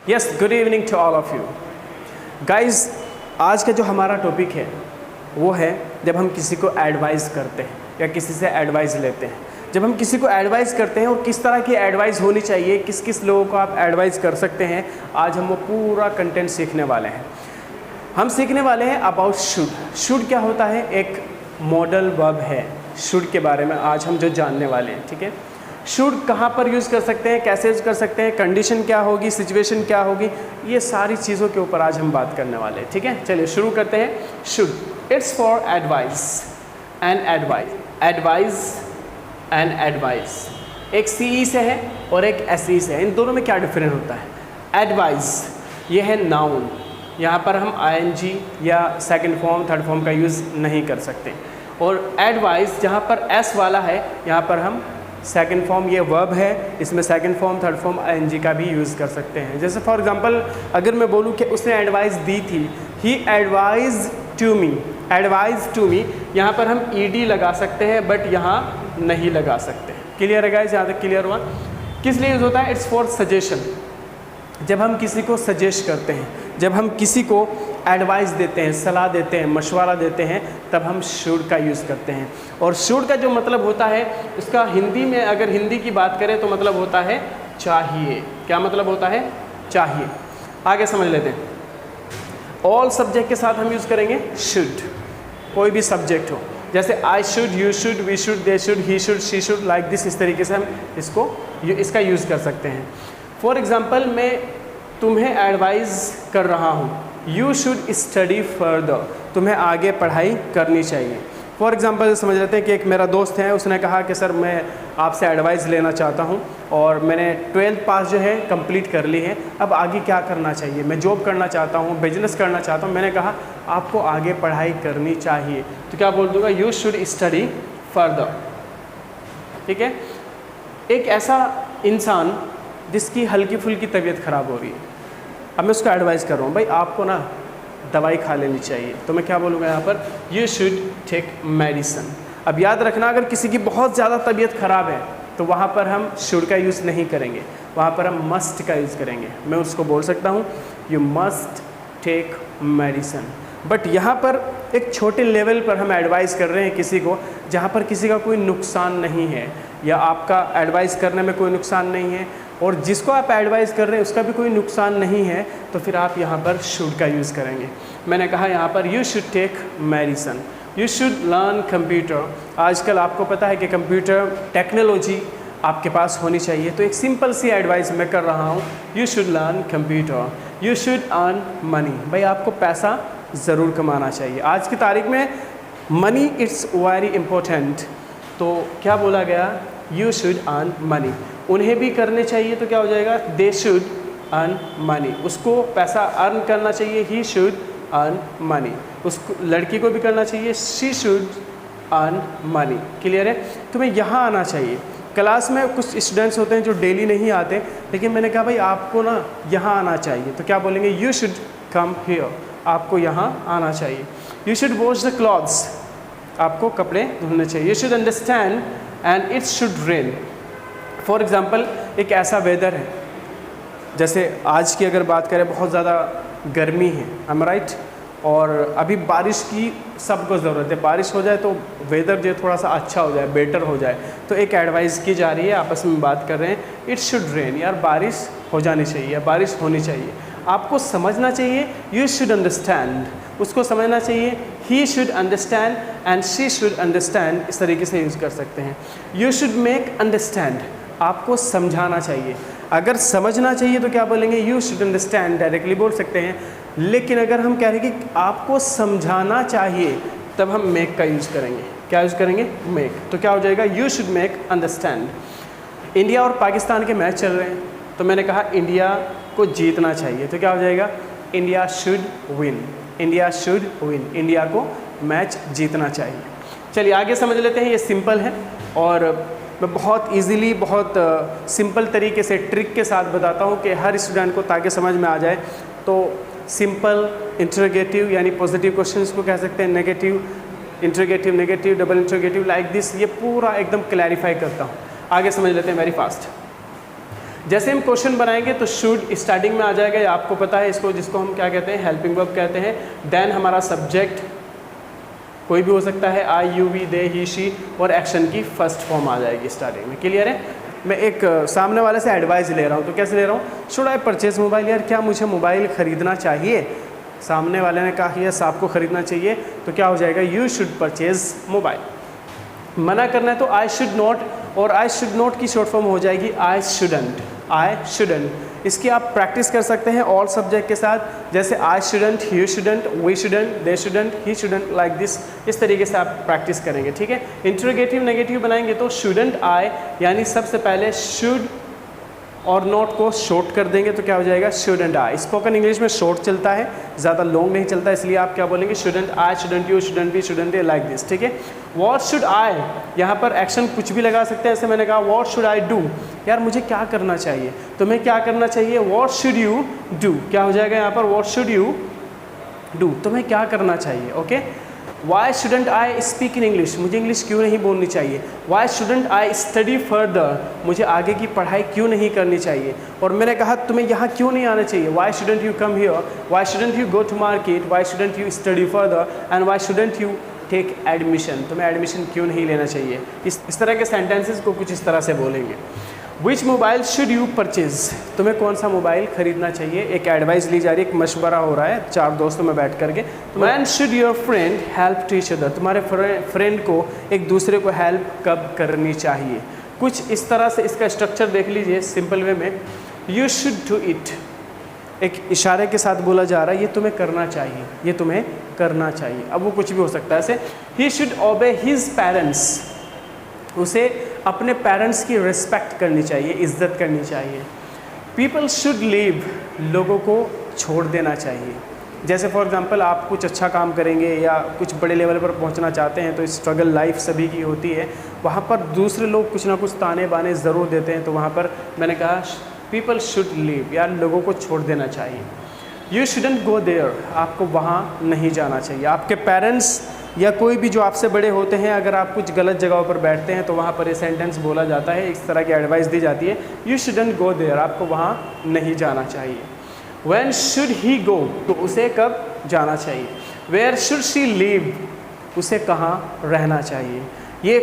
Yes, good evening to all of you guys. आज का जो हमारा टॉपिक है वो है जब हम किसी को एडवाइस करते हैं या किसी से एडवाइस लेते हैं। जब हम किसी को एडवाइस करते हैं और किस तरह की एडवाइस होनी चाहिए, किस किस लोगों को आप एडवाइस कर सकते हैं, आज हम वो पूरा कंटेंट सीखने वाले हैं। हम सीखने वाले हैं अबाउट शुड। शुड क्या होता है? एक मॉडल वर्ब है। शुड के बारे में आज हम जो जानने वाले हैं, ठीक है। शुड कहाँ पर यूज़ कर सकते हैं, कैसे यूज़ कर सकते हैं, कंडीशन क्या होगी, सिचुएशन क्या होगी, ये सारी चीज़ों के ऊपर आज हम बात करने वाले हैं, ठीक है। चलिए शुरू करते हैं। Should it's for advice and advice. Advice and advice एक सी से है और एक एस से है। इन दोनों में क्या डिफरेंस होता है? एडवाइस ये है नाउन, यहाँ पर हम ing या सेकंड फॉर्म थर्ड फॉर्म का यूज़ नहीं कर सकते। और एडवाइस जहाँ पर एस वाला है, यहाँ पर हम सेकंड फॉर्म, ये वर्ब है, इसमें second form third form ing का भी यूज़ कर सकते हैं। जैसे फॉर एग्जांपल अगर मैं बोलूँ कि उसने एडवाइस दी थी, he advise to me. Advise to me यहाँ पर हम ed लगा सकते हैं बट यहाँ नहीं लगा सकते। क्लियर है गाइस? यहाँ तक क्लियर हुआ? किस लिए यूज़ होता है? It's for suggestion. जब हम किसी को सजेस्ट करते हैं, जब हम किसी को एडवाइस देते हैं, सलाह देते हैं, मशवरा देते हैं, तब हम शुड का यूज़ करते हैं। और शुड का जो मतलब होता है, उसका हिंदी में अगर हिंदी की बात करें तो मतलब होता है चाहिए। क्या मतलब होता है? चाहिए। आगे समझ लेते हैं। ऑल सब्जेक्ट के साथ हम यूज़ करेंगे शुड, कोई भी सब्जेक्ट हो, जैसे I should, you should, we should, they should, he should, she should, like this. इस तरीके से हम इसका यूज़ कर सकते हैं। फॉर एग्ज़ाम्पल मैं तुम्हें एडवाइस कर रहा हूँ, यू शुड स्टडी फर्दर। तुम्हें आगे पढ़ाई करनी चाहिए। फॉर एग्ज़ाम्पल समझ लेते हैं कि एक मेरा दोस्त है, उसने कहा कि सर मैं आपसे एडवाइस लेना चाहता हूँ और मैंने 12th पास जो है कंप्लीट कर ली है, अब आगे क्या करना चाहिए, मैं जॉब करना चाहता हूँ, बिजनेस करना चाहता हूँ। मैंने कहा आपको आगे पढ़ाई करनी चाहिए, तो क्या बोल दूँगा? You should study further. ठीक है। एक ऐसा इंसान जिसकी हल्की फुल्की तबीयत ख़राब हो रही है, अब मैं उसको एडवाइस कर रहा हूँ, भाई आपको ना दवाई खा लेनी चाहिए, तो मैं क्या बोलूँगा यहाँ पर? You should take medicine. अब याद रखना, अगर किसी की बहुत ज़्यादा तबीयत ख़राब है तो वहाँ पर हम शुड का यूज़ नहीं करेंगे, वहाँ पर हम मस्ट का यूज़ करेंगे। मैं उसको बोल सकता हूँ you must take medicine. But यहाँ पर एक छोटे लेवल पर हम एडवाइस कर रहे हैं किसी को, जहाँ पर किसी का कोई नुकसान नहीं है या आपका एडवाइस करने में कोई नुकसान नहीं है और जिसको आप एडवाइस कर रहे हैं उसका भी कोई नुकसान नहीं है, तो फिर आप यहाँ पर शुड का यूज़ करेंगे। मैंने कहा यहाँ पर you should take medicine, you should learn computer. आजकल आपको पता है कि कंप्यूटर टेक्नोलॉजी आपके पास होनी चाहिए, तो एक सिंपल सी एडवाइस मैं कर रहा हूँ, you should learn computer, you should earn money. भाई आपको पैसा ज़रूर कमाना चाहिए। आज की तारीख में मनी इट्स वेरी इम्पोर्टेंट, तो क्या बोला गया? You should earn money. उन्हें भी करने चाहिए, तो क्या हो जाएगा? They should earn money. उसको पैसा अर्न करना चाहिए, ही शुड अर्न मनी। उसको लड़की को भी करना चाहिए, she should earn money. Clear है? तुम्हें यहाँ आना चाहिए। क्लास में कुछ स्टूडेंट्स होते हैं जो डेली नहीं आते, लेकिन मैंने कहा भाई आपको ना यहाँ आना चाहिए, तो क्या बोलेंगे? You should come here. आपको यहाँ आना चाहिए। You should wash the clothes. आपको कपड़े धुलने चाहिए। You should understand and it should rain. For example एक ऐसा वेदर है, जैसे आज की अगर बात करें, बहुत ज़्यादा गर्मी है, am I right? और अभी बारिश की सबको ज़रूरत है। बारिश हो जाए तो वेदर जो थोड़ा सा अच्छा हो जाए, बेटर हो जाए, तो एक एडवाइस की जा रही है, आपस में बात कर रहे हैं, इट शुड रेन। यार बारिश हो जानी चाहिए, बारिश होनी चाहिए। आपको समझना चाहिए, यू शुड अंडरस्टैंड। उसको समझना चाहिए, he should understand and she should understand. इस तरीके से यूज़ कर सकते हैं। You should make understand. आपको समझाना चाहिए। अगर समझना चाहिए तो क्या बोलेंगे? यू शुड अंडरस्टैंड, डायरेक्टली बोल सकते हैं। लेकिन अगर हम कह रहे हैं कि आपको समझाना चाहिए, तब हम मेक का यूज़ करेंगे। क्या यूज़ करेंगे? मेक। तो क्या हो जाएगा? You should make understand. India और पाकिस्तान के मैच चल रहे हैं, तो मैंने कहा इंडिया को जीतना चाहिए, तो क्या हो जाएगा? India should win. India should win. India को मैच जीतना चाहिए। चलिए आगे समझ लेते हैं। ये सिंपल है और मैं बहुत इजीली, बहुत सिंपल तरीके से ट्रिक के साथ बताता हूँ कि हर स्टूडेंट को ताकि समझ में आ जाए। तो सिंपल इंटरोगेटिव यानी पॉजिटिव क्वेश्चंस को कह सकते हैं, negative interrogative, negative, double interrogative, like this. ये पूरा एकदम क्लैरिफाई करता हूँ। आगे समझ लेते हैं वेरी फास्ट। जैसे हम क्वेश्चन बनाएंगे तो शुड स्टार्टिंग में आ जाएगा, ये आपको पता है इसको, जिसको हम क्या कहते हैं, हेल्पिंग वर्ब कहते हैं। देन हमारा सब्जेक्ट कोई भी हो सकता है, I, you, we, they, he, she, और एक्शन की फर्स्ट फॉर्म आ जाएगी स्टार्टिंग में। क्लियर है? मैं एक सामने वाले से एडवाइस ले रहा हूँ, तो कैसे ले रहा हूँ, शुड आई परचेज मोबाइल, यार क्या मुझे मोबाइल ख़रीदना चाहिए। सामने वाले ने कहा यस आपको ख़रीदना चाहिए, तो क्या हो जाएगा, यू शुड परचेज मोबाइल। मना करना है तो आई शुड नॉट, और आई शुड नॉट की शॉर्ट फॉर्म हो जाएगी आई शुडंट, आई शुडंट। इसकी आप प्रैक्टिस कर सकते हैं ऑल सब्जेक्ट के साथ, जैसे I shouldn't, you shouldn't, we shouldn't, they shouldn't, he shouldn't, like this. इस तरीके से आप प्रैक्टिस करेंगे, ठीक है। इंट्रोगेटिव नेगेटिव बनाएंगे तो शुडंट आई, यानी सबसे पहले शुड और नॉट को शॉर्ट कर देंगे तो क्या हो जाएगा, शुडंट आई। स्पोकन इंग्लिश में शॉर्ट चलता है, ज़्यादा लॉन्ग नहीं चलता, इसलिए आप क्या बोलेंगे, shouldn't I, shouldn't you, shouldn't be, shouldn't they, like this, ठीक है। व्हाट शुड आई, यहाँ पर एक्शन कुछ भी लगा सकते हैं, ऐसे मैंने कहा व्हाट शुड आई डू, यार मुझे क्या करना चाहिए, तुम्हें क्या करना चाहिए, व्हाट शुड यू डू, क्या हो जाएगा यहाँ पर, व्हाट शुड यू डू, तुम्हें क्या करना चाहिए, okay. Why shouldn't I speak in English, मुझे इंग्लिश क्यों नहीं बोलनी चाहिए। Why shouldn't I study further, मुझे आगे की पढ़ाई क्यों नहीं करनी चाहिए। और मैंने कहा तुम्हें यहाँ क्यों नहीं आना चाहिए, why shouldn't you come here, why shouldn't you go to market, why shouldn't you study further, and why shouldn't you take admission, तुम्हें एडमिशन क्यों नहीं लेना चाहिए। इस तरह के सेंटेंसेस को कुछ इस तरह से बोलेंगे। विच मोबाइल शुड यू परचेज, तुम्हें कौन सा मोबाइल खरीदना चाहिए। एक एडवाइस ली जा रही है, एक मशवरा हो रहा है चार दोस्तों में बैठ करके। When should your friend help to each other, तुम्हारे फ्रेंड को एक दूसरे को हेल्प कब करनी चाहिए। कुछ इस तरह से इसका स्ट्रक्चर देख लीजिए सिंपल वे में। यू शुड डू इट, एक इशारे के साथ बोला जा रहा है, ये तुम्हें करना चाहिए, ये तुम्हें करना चाहिए। अब वो कुछ भी हो सकता है, ऐसे ही शुड ओबे हिज पेरेंट्स, उसे अपने पेरेंट्स की रिस्पेक्ट करनी चाहिए, इज्जत करनी चाहिए। पीपल शुड लीव, लोगों को छोड़ देना चाहिए। जैसे फॉर एग्जांपल आप कुछ अच्छा काम करेंगे या कुछ बड़े लेवल पर पहुंचना चाहते हैं, तो स्ट्रगल लाइफ सभी की होती है, वहाँ पर दूसरे लोग कुछ ना कुछ ताने बाने ज़रूर देते हैं, तो वहाँ पर मैंने कहा पीपल शुड लीव, यार लोगों को छोड़ देना चाहिए। यू शुडंट गो देयर, आपको वहाँ नहीं जाना चाहिए। आपके पेरेंट्स या कोई भी जो आपसे बड़े होते हैं, अगर आप कुछ गलत जगहों पर बैठते हैं तो वहाँ पर ये सेंटेंस बोला जाता है, इस तरह की एडवाइस दी जाती है, यू शुडंट गो देयर, आपको वहाँ नहीं जाना चाहिए। व्हेन शुड ही गो, तो उसे कब जाना चाहिए। वेयर शुड शी लिव, उसे कहाँ रहना चाहिए। ये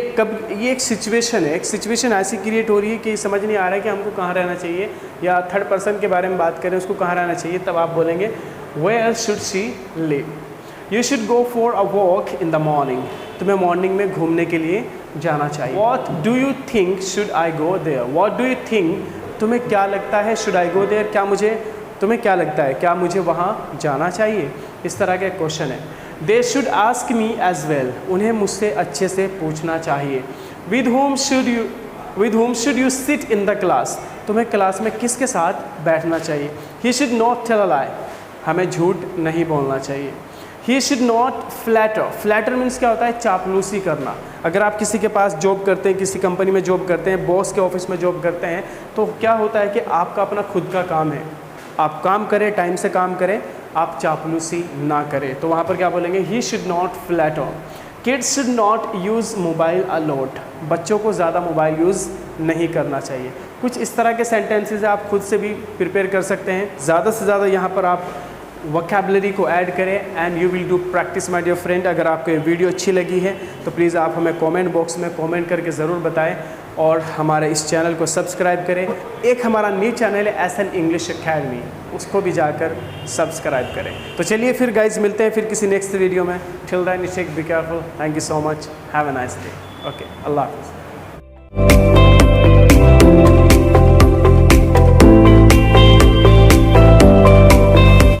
एक सिचुएशन है, एक सिचुएशन ऐसी क्रिएट हो रही है कि समझ नहीं आ रहा है कि हमको कहाँ रहना चाहिए, या थर्ड पर्सन के बारे में बात करें उसको कहाँ रहना चाहिए, तब आप बोलेंगे where should she live. You should go for a walk in the morning, तुम्हें मॉर्निंग में घूमने के लिए जाना चाहिए। What do you think should I go there, what do you think, तुम्हें क्या लगता है, शुड आई गो देयर, क्या मुझे, तुम्हें क्या लगता है, क्या मुझे वहाँ जाना चाहिए। इस तरह के क्वेश्चन है। They should ask me as well, उन्हें मुझसे अच्छे से पूछना चाहिए। With whom should you sit in the class, तुम्हें क्लास में किसके साथ बैठना चाहिए। He should not tell a lie, हमें झूठ नहीं बोलना चाहिए। He should not flatter, flatter means क्या होता है, चापलूसी करना। अगर आप किसी के पास जॉब करते हैं, किसी कंपनी में जॉब करते हैं, बॉस के ऑफिस में जॉब करते हैं, तो क्या होता है कि आपका अपना खुद का काम है, आप काम करें, टाइम से काम करें, आप चापलूसी ना करें, तो वहाँ पर क्या बोलेंगे, ही should not flatter. Kids should not use mobile a lot, बच्चों को ज़्यादा मोबाइल यूज़ नहीं करना चाहिए। कुछ इस तरह के सेंटेंसेस आप खुद से भी प्रिपेयर कर सकते हैं। ज़्यादा से ज़्यादा यहाँ पर आप वोकैबुलरी को ऐड करें and you will do practice my dear friend. अगर आपको ये वीडियो अच्छी लगी है तो प्लीज़ आप हमें कमेंट बॉक्स में कमेंट करके ज़रूर बताएं और हमारे इस चैनल को सब्सक्राइब करें। एक हमारा न्यू चैनल है एसएन इंग्लिश अकेडमी, उसको भी जाकर सब्सक्राइब करें। तो चलिए फिर गाइज मिलते हैं फिर किसी नेक्स्ट वीडियो में। Till then take be careful, thank you so much, have a nice day, okay, Allah हाफिज़।